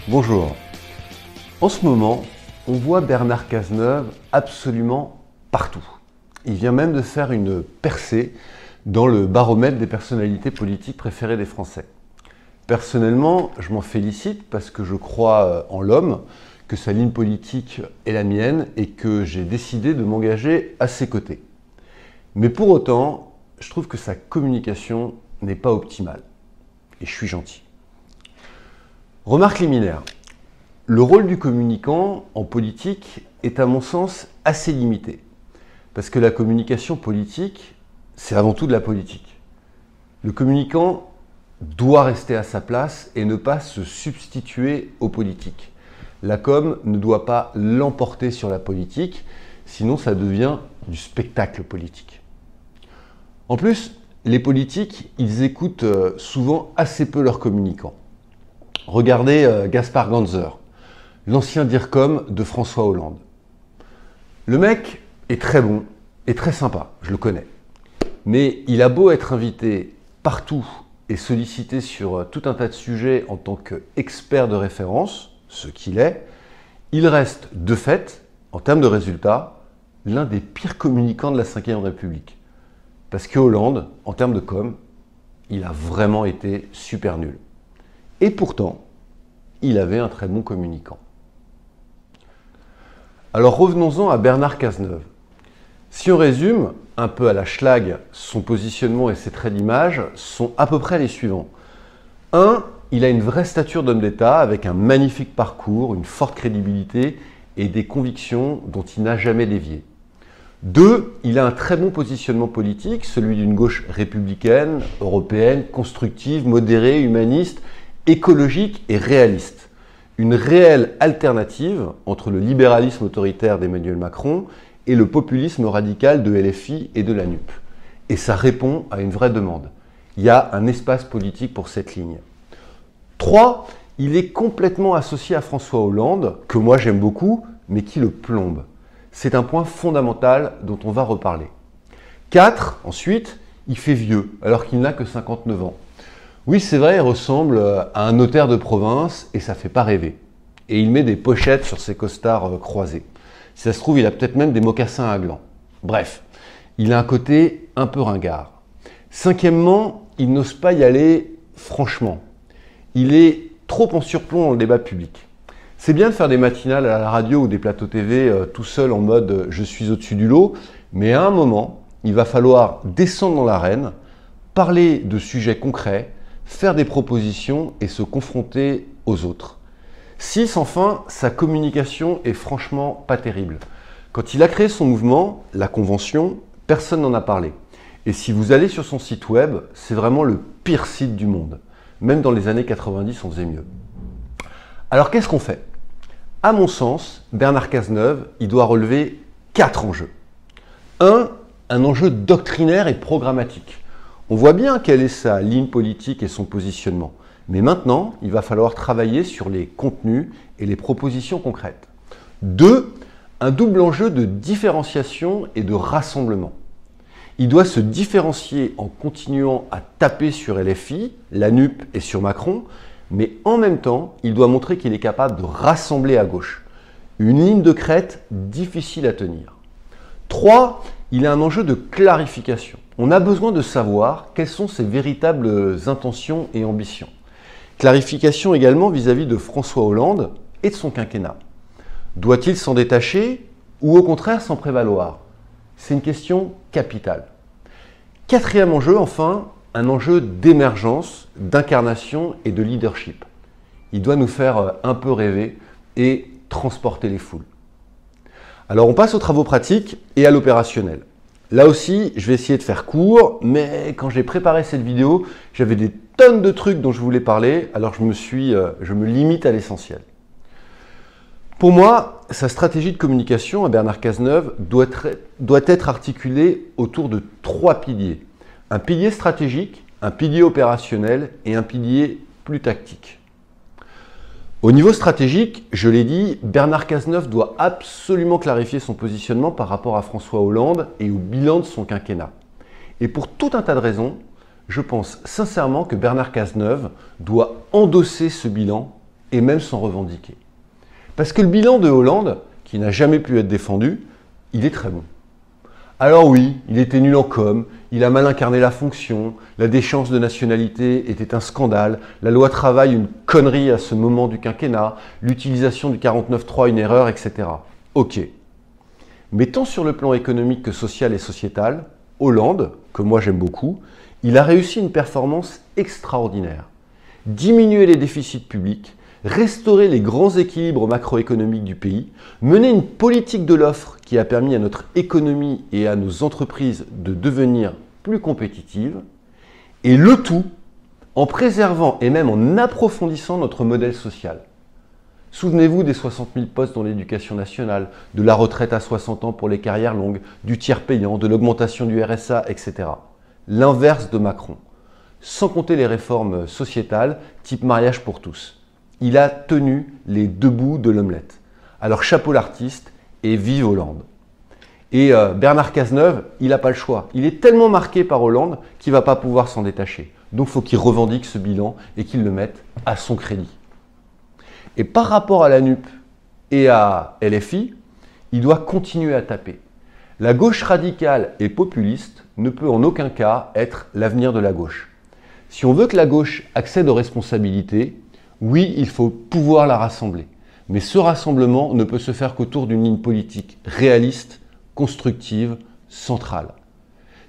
Bonjour. En ce moment, on voit Bernard Cazeneuve absolument partout. Il vient même de faire une percée dans le baromètre des personnalités politiques préférées des Français. Personnellement, je m'en félicite parce que je crois en l'homme, que sa ligne politique est la mienne et que j'ai décidé de m'engager à ses côtés. Mais pour autant, je trouve que sa communication n'est pas optimale. Et je suis gentil. Remarque liminaire. Le rôle du communicant en politique est à mon sens assez limité. Parce que la communication politique, c'est avant tout de la politique. Le communicant doit rester à sa place et ne pas se substituer aux politiques. La com ne doit pas l'emporter sur la politique, sinon ça devient du spectacle politique. En plus, les politiques, ils écoutent souvent assez peu leurs communicants. Regardez Gaspard Ganzer, l'ancien DIRCOM de François Hollande. Le mec est très bon et très sympa, je le connais. Mais il a beau être invité partout et sollicité sur tout un tas de sujets en tant qu'expert de référence, ce qu'il est, il reste de fait, en termes de résultats, l'un des pires communicants de la Ve République. Parce que Hollande, en termes de com, il a vraiment été super nul. Et pourtant, il avait un très bon communicant. Alors revenons-en à Bernard Cazeneuve. Si on résume, un peu à la Schlag, son positionnement et ses traits d'image sont à peu près les suivants. 1. Il a une vraie stature d'homme d'État avec un magnifique parcours, une forte crédibilité et des convictions dont il n'a jamais dévié. 2. Il a un très bon positionnement politique, celui d'une gauche républicaine, européenne, constructive, modérée, humaniste, écologique et réaliste. Une réelle alternative entre le libéralisme autoritaire d'Emmanuel Macron et le populisme radical de LFI et de la NUP. Et ça répond à une vraie demande. Il y a un espace politique pour cette ligne. 3. Il est complètement associé à François Hollande, que moi j'aime beaucoup, mais qui le plombe. C'est un point fondamental dont on va reparler. 4. Ensuite, il fait vieux, alors qu'il n'a que 59 ans. Oui, c'est vrai, il ressemble à un notaire de province et ça fait pas rêver. Et il met des pochettes sur ses costards croisés. Si ça se trouve, il a peut-être même des mocassins à glands. Bref, il a un côté un peu ringard. 5e, il n'ose pas y aller franchement. Il est trop en surplomb dans le débat public. C'est bien de faire des matinales à la radio ou des plateaux TV tout seul en mode « je suis au-dessus du lot », mais à un moment, il va falloir descendre dans l'arène, parler de sujets concrets, faire des propositions et se confronter aux autres. 6, enfin, sa communication est franchement pas terrible. Quand il a créé son mouvement, la Convention, personne n'en a parlé. Et si vous allez sur son site web, c'est vraiment le pire site du monde. Même dans les années 90, on faisait mieux. Alors qu'est-ce qu'on fait? À mon sens, Bernard Cazeneuve, il doit relever 4 enjeux. 1. Un enjeu doctrinaire et programmatique. On voit bien quelle est sa ligne politique et son positionnement. Mais maintenant, il va falloir travailler sur les contenus et les propositions concrètes. 2. Un double enjeu de différenciation et de rassemblement. Il doit se différencier en continuant à taper sur LFI, la NUP et sur Macron, mais en même temps, il doit montrer qu'il est capable de rassembler à gauche. Une ligne de crête difficile à tenir. 3. Il a un enjeu de clarification. On a besoin de savoir quelles sont ses véritables intentions et ambitions. Clarification également vis-à-vis de François Hollande et de son quinquennat. Doit-il s'en détacher ou au contraire s'en prévaloir? C'est une question capitale. 4e enjeu, enfin, un enjeu d'émergence, d'incarnation et de leadership. Il doit nous faire un peu rêver et transporter les foules. Alors on passe aux travaux pratiques et à l'opérationnel. Là aussi, je vais essayer de faire court, mais quand j'ai préparé cette vidéo, j'avais des tonnes de trucs dont je voulais parler, alors je me limite à l'essentiel. Pour moi, sa stratégie de communication à Bernard Cazeneuve doit être articulée autour de 3 piliers. Un pilier stratégique, un pilier opérationnel et un pilier plus tactique. Au niveau stratégique, je l'ai dit, Bernard Cazeneuve doit absolument clarifier son positionnement par rapport à François Hollande et au bilan de son quinquennat. Et pour tout un tas de raisons, je pense sincèrement que Bernard Cazeneuve doit endosser ce bilan et même s'en revendiquer. Parce que le bilan de Hollande, qui n'a jamais pu être défendu, il est très bon. Alors oui, il était nul en com, il a mal incarné la fonction, la déchéance de nationalité était un scandale, la loi travail une connerie à ce moment du quinquennat, l'utilisation du 49.3 une erreur, etc. Ok. Mais tant sur le plan économique que social et sociétal, Hollande, que moi j'aime beaucoup, il a réussi une performance extraordinaire. Diminuer les déficits publics, restaurer les grands équilibres macroéconomiques du pays, mener une politique de l'offre qui a permis à notre économie et à nos entreprises de devenir plus compétitives, et le tout en préservant et même en approfondissant notre modèle social. Souvenez-vous des 60 000 postes dans l'éducation nationale, de la retraite à 60 ans pour les carrières longues, du tiers payant, de l'augmentation du RSA, etc. L'inverse de Macron. Sans compter les réformes sociétales, type mariage pour tous. Il a tenu les deux bouts de l'omelette. Alors chapeau l'artiste et vive Hollande. Et Bernard Cazeneuve, il n'a pas le choix. Il est tellement marqué par Hollande qu'il ne va pas pouvoir s'en détacher. Donc il faut qu'il revendique ce bilan et qu'il le mette à son crédit. Et par rapport à la NUP et à LFI, il doit continuer à taper. La gauche radicale et populiste ne peut en aucun cas être l'avenir de la gauche. Si on veut que la gauche accède aux responsabilités, oui, il faut pouvoir la rassembler. Mais ce rassemblement ne peut se faire qu'autour d'une ligne politique réaliste, constructive, centrale.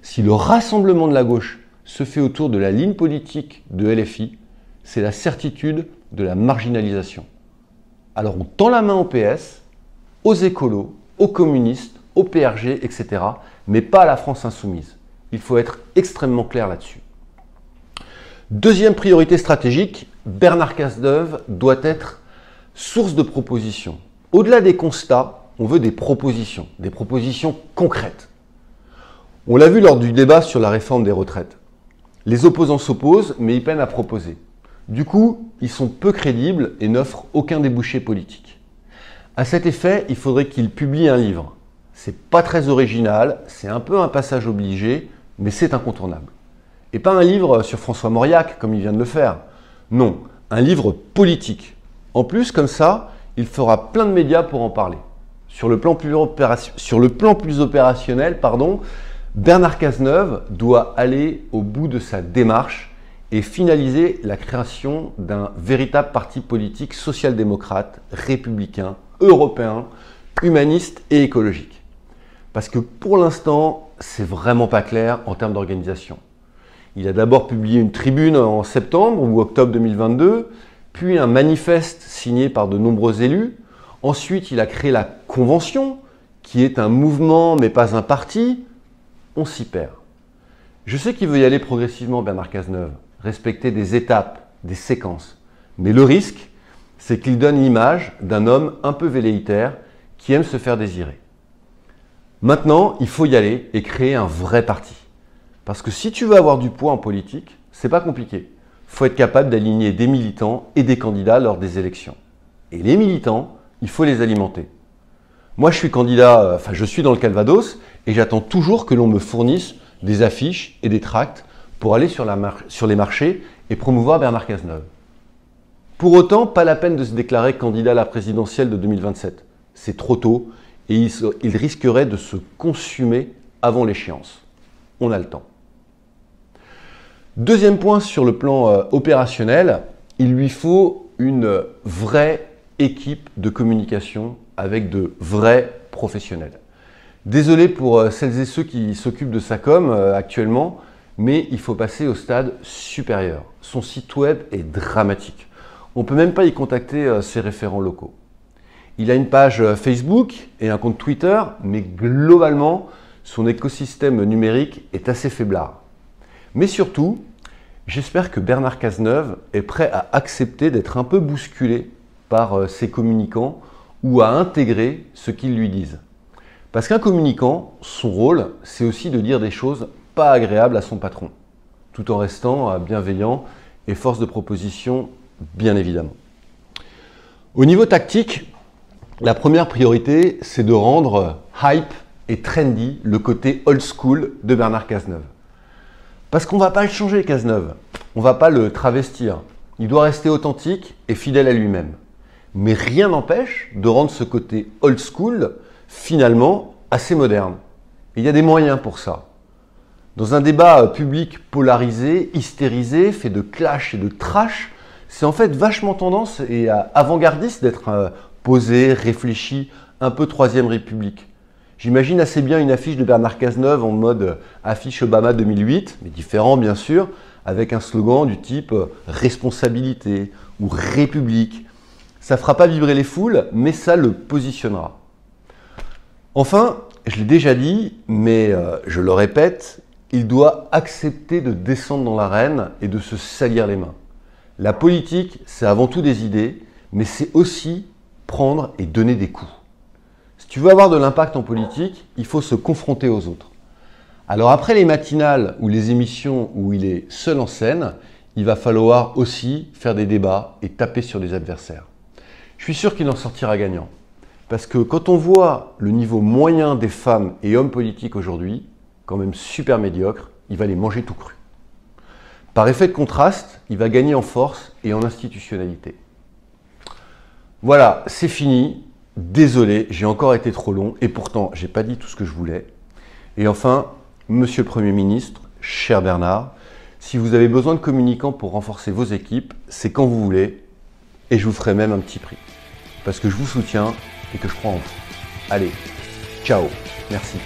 Si le rassemblement de la gauche se fait autour de la ligne politique de LFI, c'est la certitude de la marginalisation. Alors on tend la main au PS, aux écolos, aux communistes, au PRG, etc. mais pas à la France insoumise. Il faut être extrêmement clair là-dessus. Deuxième priorité stratégique, Bernard Cazeneuve doit être source de propositions. Au-delà des constats, on veut des propositions concrètes. On l'a vu lors du débat sur la réforme des retraites. Les opposants s'opposent, mais ils peinent à proposer. Du coup, ils sont peu crédibles et n'offrent aucun débouché politique. À cet effet, il faudrait qu'il publie un livre. C'est pas très original, c'est un peu un passage obligé, mais c'est incontournable. Et pas un livre sur François Mauriac, comme il vient de le faire. Non, un livre politique. En plus, comme ça, il fera plein de médias pour en parler. Sur le plan plus opérationnel, Bernard Cazeneuve doit aller au bout de sa démarche et finaliser la création d'un véritable parti politique social-démocrate, républicain, européen, humaniste et écologique. Parce que pour l'instant, c'est vraiment pas clair en termes d'organisation. Il a d'abord publié une tribune en septembre ou octobre 2022, puis un manifeste signé par de nombreux élus. Ensuite, il a créé la Convention, qui est un mouvement mais pas un parti. On s'y perd. Je sais qu'il veut y aller progressivement, Bernard Cazeneuve, respecter des étapes, des séquences. Mais le risque, c'est qu'il donne l'image d'un homme un peu velléitaire qui aime se faire désirer. Maintenant, il faut y aller et créer un vrai parti. Parce que si tu veux avoir du poids en politique, c'est pas compliqué. Il faut être capable d'aligner des militants et des candidats lors des élections. Et les militants, il faut les alimenter. Moi, je suis candidat, je suis dans le Calvados et j'attends toujours que l'on me fournisse des affiches et des tracts pour aller sur les marchés et promouvoir Bernard Cazeneuve. Pour autant, pas la peine de se déclarer candidat à la présidentielle de 2027. C'est trop tôt et il risquerait de se consumer avant l'échéance. On a le temps. Deuxième point sur le plan opérationnel, il lui faut une vraie équipe de communication avec de vrais professionnels. Désolé pour celles et ceux qui s'occupent de sa com actuellement, mais il faut passer au stade supérieur. Son site web est dramatique. On ne peut même pas y contacter ses référents locaux. Il a une page Facebook et un compte Twitter, mais globalement, son écosystème numérique est assez faiblard. Mais surtout, j'espère que Bernard Cazeneuve est prêt à accepter d'être un peu bousculé par ses communicants ou à intégrer ce qu'ils lui disent. Parce qu'un communicant, son rôle, c'est aussi de dire des choses pas agréables à son patron, tout en restant bienveillant et force de proposition, bien évidemment. Au niveau tactique, la première priorité, c'est de rendre hype et trendy le côté old school de Bernard Cazeneuve. Parce qu'on ne va pas le changer, Cazeneuve. On ne va pas le travestir. Il doit rester authentique et fidèle à lui-même. Mais rien n'empêche de rendre ce côté old school, finalement, assez moderne. Et il y a des moyens pour ça. Dans un débat public polarisé, hystérisé, fait de clash et de trash, c'est en fait vachement tendance et avant-gardiste d'être posé, réfléchi, un peu Troisième République. J'imagine assez bien une affiche de Bernard Cazeneuve en mode affiche Obama 2008, mais différent bien sûr, avec un slogan du type responsabilité ou république. Ça ne fera pas vibrer les foules, mais ça le positionnera. Enfin, je l'ai déjà dit, mais je le répète, il doit accepter de descendre dans l'arène et de se salir les mains. La politique, c'est avant tout des idées, mais c'est aussi prendre et donner des coups. Si tu veux avoir de l'impact en politique, il faut se confronter aux autres. Alors après les matinales ou les émissions où il est seul en scène, il va falloir aussi faire des débats et taper sur des adversaires. Je suis sûr qu'il en sortira gagnant. Parce que quand on voit le niveau moyen des femmes et hommes politiques aujourd'hui, quand même super médiocre, il va les manger tout cru. Par effet de contraste, il va gagner en force et en institutionnalité. Voilà, c'est fini. Désolé, j'ai encore été trop long et pourtant, j'ai pas dit tout ce que je voulais. Et enfin, Monsieur le Premier ministre, cher Bernard, si vous avez besoin de communicants pour renforcer vos équipes, c'est quand vous voulez et je vous ferai même un petit prix. Parce que je vous soutiens et que je crois en vous. Allez, ciao, merci.